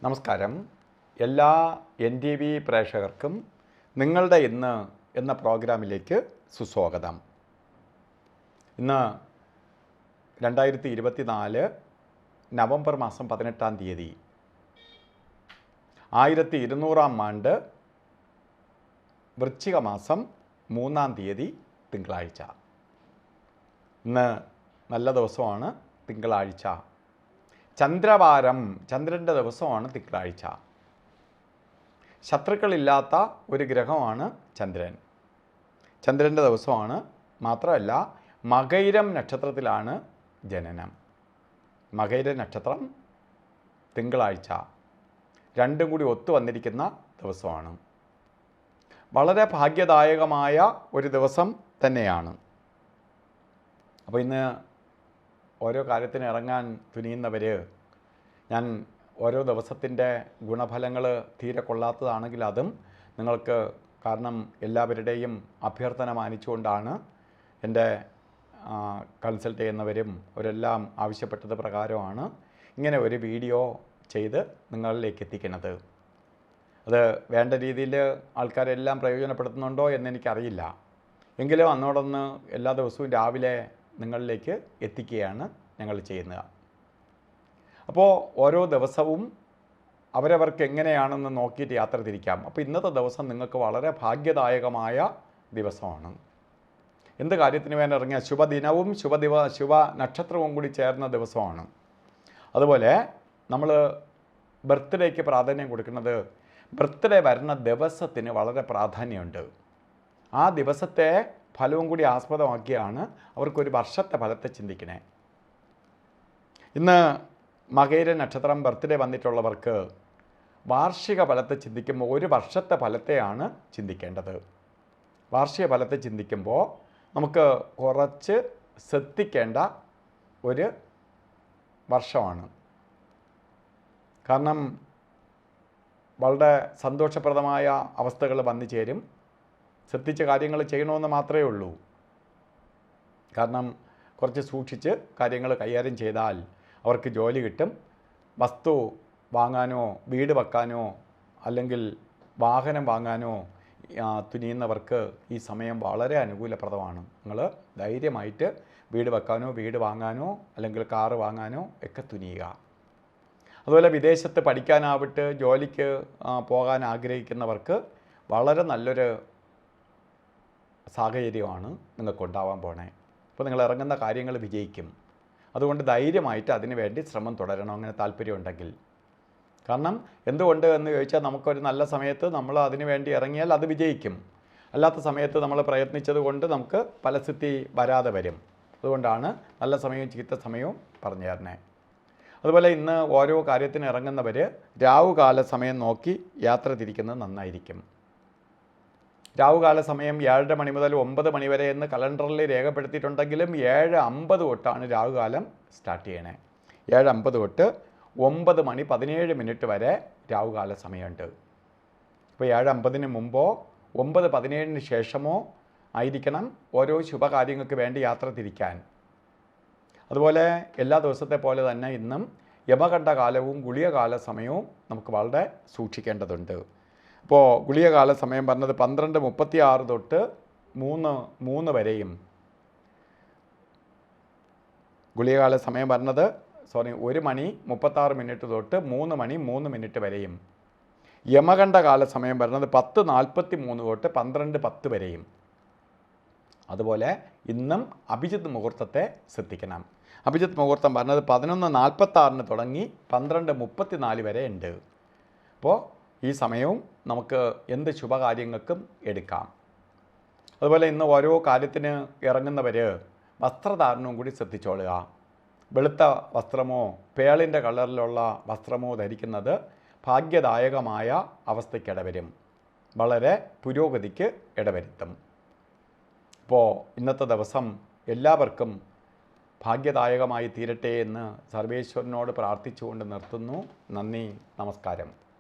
നമസ്കാരം. എല്ലാ NTV പ്രേക്ഷകർക്കും നിങ്ങളുടെ ഇന്ന് എന്ന പ്രോഗ്രാമിലേക്ക് സുസ്വാഗതം. ഇന്ന് 2024 നവംബർ മാസം 18-ാം തീയതി 1200-ാം ആണ്ട് വൃശ്ചിക മാസം 3-ാം തീയതി തിങ്കളാഴ്ച. ഇന്ന് നല്ല ദിവസമാണ് തിങ്കളാഴ്ച. ചന്ദ്രവാരം, ചന്ദ്രൻ്റെ ദിവസമാണ് തിങ്കളാഴ്ച. ശത്രുക്കളില്ലാത്ത ഒരു ഗ്രഹമാണ് ചന്ദ്രൻ. ചന്ദ്രൻ്റെ ദിവസമാണ്. മാത്രമല്ല മകയിരം നക്ഷത്രത്തിലാണ് ജനനം. മകയിര നക്ഷത്രം തിങ്കളാഴ്ച രണ്ടും കൂടി ഒത്തു വന്നിരിക്കുന്ന ദിവസമാണ്. വളരെ ഭാഗ്യദായകമായ ഒരു ദിവസം തന്നെയാണ്. അപ്പോൾ ഇന്ന് ഓരോ കാര്യത്തിന് ഇറങ്ങാൻ തുനിയുന്നവർ, ഞാൻ ഓരോ ദിവസത്തിൻ്റെ ഗുണഫലങ്ങൾ തീരെ കൊള്ളാത്തതാണെങ്കിൽ അതും നിങ്ങൾക്ക്, കാരണം എല്ലാവരുടെയും അഭ്യർത്ഥന മാനിച്ചുകൊണ്ടാണ് എൻ്റെ കൺസൾട്ട് ചെയ്യുന്നവരും അവരെല്ലാം ആവശ്യപ്പെട്ടത് പ്രകാരമാണ് ഇങ്ങനെ ഒരു വീഡിയോ ചെയ്ത് നിങ്ങളിലേക്ക് എത്തിക്കുന്നത്. അത് വേണ്ട രീതിയിൽ ആൾക്കാരെല്ലാം പ്രയോജനപ്പെടുത്തുന്നുണ്ടോ എന്നെനിക്കറിയില്ല. എങ്കിലും അന്നോടൊന്ന് എല്ലാ ദിവസവും രാവിലെ നിങ്ങളിലേക്ക് എത്തിക്കുകയാണ് ഞങ്ങൾ ചെയ്യുന്നത്. അപ്പോൾ ഓരോ ദിവസവും അവരവർക്ക് എങ്ങനെയാണെന്ന് നോക്കിയിട്ട് യാത്ര തിരിക്കാം. അപ്പോൾ ഇന്നത്തെ ദിവസം നിങ്ങൾക്ക് വളരെ ഭാഗ്യദായകമായ ദിവസമാണ്. എന്ത് കാര്യത്തിന് വേണ്ടി ഇറങ്ങിയ ശുഭദിനവും ശുഭ നക്ഷത്രവും കൂടി ചേർന്ന ദിവസമാണ്. അതുപോലെ നമ്മൾ ബർത്ത്ഡേക്ക് പ്രാധാന്യം കൊടുക്കുന്നത്, ബർത്ത്ഡേ വരുന്ന ദിവസത്തിന് വളരെ പ്രാധാന്യമുണ്ട്. ആ ദിവസത്തെ ഫലവും കൂടി ആസ്പദമാക്കിയാണ് അവർക്കൊരു വർഷത്തെ ഫലത്തെ ചിന്തിക്കണേ. ഇന്ന് മകയിര നക്ഷത്രം ബർത്ത്ഡേ വന്നിട്ടുള്ളവർക്ക് വാർഷിക ഫലത്തെ ചിന്തിക്കുമ്പോൾ ഒരു വർഷത്തെ ഫലത്തെയാണ് ചിന്തിക്കേണ്ടത്. വാർഷിക ഫലത്തെ ചിന്തിക്കുമ്പോൾ നമുക്ക് കുറച്ച് ശ്രദ്ധിക്കേണ്ട ഒരു വർഷമാണ്. കാരണം വളരെ സന്തോഷപ്രദമായ അവസ്ഥകൾ വന്നു ചേരും. ശ്രദ്ധിച്ച കാര്യങ്ങൾ ചെയ്യണമെന്ന് മാത്രമേ ഉള്ളൂ. കാരണം കുറച്ച് സൂക്ഷിച്ച് കാര്യങ്ങൾ കൈകാര്യം ചെയ്താൽ അവർക്ക് ജോലി കിട്ടും. വസ്തു വാങ്ങാനോ വീട് വെക്കാനോ അല്ലെങ്കിൽ വാഹനം വാങ്ങാനോ തുനിയുന്നവർക്ക് ഈ സമയം വളരെ അനുകൂലപ്രദമാണ്. നിങ്ങൾ ധൈര്യമായിട്ട് വീട് വെക്കാനോ വീട് വാങ്ങാനോ അല്ലെങ്കിൽ കാറ് വാങ്ങാനോ ഒക്കെ തുനിയുക. അതുപോലെ വിദേശത്ത് പഠിക്കാനാവട്ടെ ജോലിക്ക് പോകാൻ ആഗ്രഹിക്കുന്നവർക്ക് വളരെ നല്ലൊരു സാഹചര്യമാണ് നിങ്ങൾക്കുണ്ടാവാൻ പോണേ. അപ്പോൾ നിങ്ങൾ ഇറങ്ങുന്ന കാര്യങ്ങൾ വിജയിക്കും. അതുകൊണ്ട് ധൈര്യമായിട്ട് അതിനു വേണ്ടി ശ്രമം തുടരണം, അങ്ങനെ താല്പര്യമുണ്ടെങ്കിൽ. കാരണം എന്തുകൊണ്ട് എന്ന് ചോദിച്ചാൽ, നമുക്കൊരു നല്ല സമയത്ത് നമ്മൾ അതിനു വേണ്ടി ഇറങ്ങിയാൽ അത് വിജയിക്കും. അല്ലാത്ത സമയത്ത് നമ്മൾ പ്രയത്നിച്ചത് കൊണ്ട് നമുക്ക് ഫലസിദ്ധി വരാതെ വരും. അതുകൊണ്ടാണ് നല്ല സമയവും ചീത്ത സമയവും പറഞ്ഞു തരണേ. അതുപോലെ ഇന്ന് ഓരോ കാര്യത്തിന് ഇറങ്ങുന്നവർ രാവുകാല സമയം നോക്കി യാത്ര തിരിക്കുന്നത് നന്നായിരിക്കും. രാവുകാല സമയം 7:30 മണി മുതൽ 9 മണി വരെ എന്ന് കലണ്ടറിൽ രേഖപ്പെടുത്തിയിട്ടുണ്ടെങ്കിലും 7:50 തൊട്ടാണ് രാവുകാലം സ്റ്റാർട്ട് ചെയ്യണേ. 7:50 തൊട്ട് 9 മണി 17 മിനിറ്റ് വരെ രാവുകാല സമയമുണ്ട്. അപ്പോൾ 7:50 മുമ്പോ 9:17 ശേഷമോ ആയിരിക്കണം ഓരോ ശുഭകാര്യങ്ങൾക്ക് വേണ്ടി യാത്ര തിരിക്കാൻ. അതുപോലെ എല്ലാ ദിവസത്തെ പോലെ തന്നെ ഇന്നും യമകണ്ഠകാലവും ഗുളികകാല സമയവും നമുക്ക് വളരെ സൂക്ഷിക്കേണ്ടതുണ്ട്. അപ്പോൾ ഗുളികകാല സമയം പറഞ്ഞത് 12:36 തൊട്ട് 3 വരെയും, ഗുളികകാല സമയം പറഞ്ഞത് 1 മണി 36 മിനിറ്റ് തൊട്ട് 3 മണി 3 മിനിറ്റ് വരെയും, യമകണ്ഠകാല സമയം പറഞ്ഞത് 10:43 തൊട്ട് 12:10 വരെയും. അതുപോലെ ഇന്നും അഭിജിത്ത് മുഹൂർത്തത്തെ ശ്രദ്ധിക്കണം. അഭിജിത്ത് മുഹൂർത്തം പറഞ്ഞത് 11:46 തുടങ്ങി 12:34 വരെ ഉണ്ട്. അപ്പോൾ ഈ സമയവും നമുക്ക് എന്ത് ശുഭകാര്യങ്ങൾക്കും എടുക്കാം. അതുപോലെ ഇന്ന് ഓരോ കാര്യത്തിന് ഇറങ്ങുന്നവർ വസ്ത്രധാരണവും കൂടി ശ്രദ്ധിച്ചോളുക. വെളുത്ത വസ്ത്രമോ പേളിൻ്റെ കളറിലുള്ള വസ്ത്രമോ ധരിക്കുന്നത് ഭാഗ്യദായകമായ അവസ്ഥയ്ക്ക് ഇടവരും, വളരെ പുരോഗതിക്ക് ഇടവരുത്തും. അപ്പോൾ ഇന്നത്തെ ദിവസം എല്ലാവർക്കും ഭാഗ്യദായകമായി തീരട്ടെ എന്ന് സർവേശ്വരനോട് പ്രാർത്ഥിച്ചുകൊണ്ട് നിർത്തുന്നു. നന്ദി, നമസ്കാരം.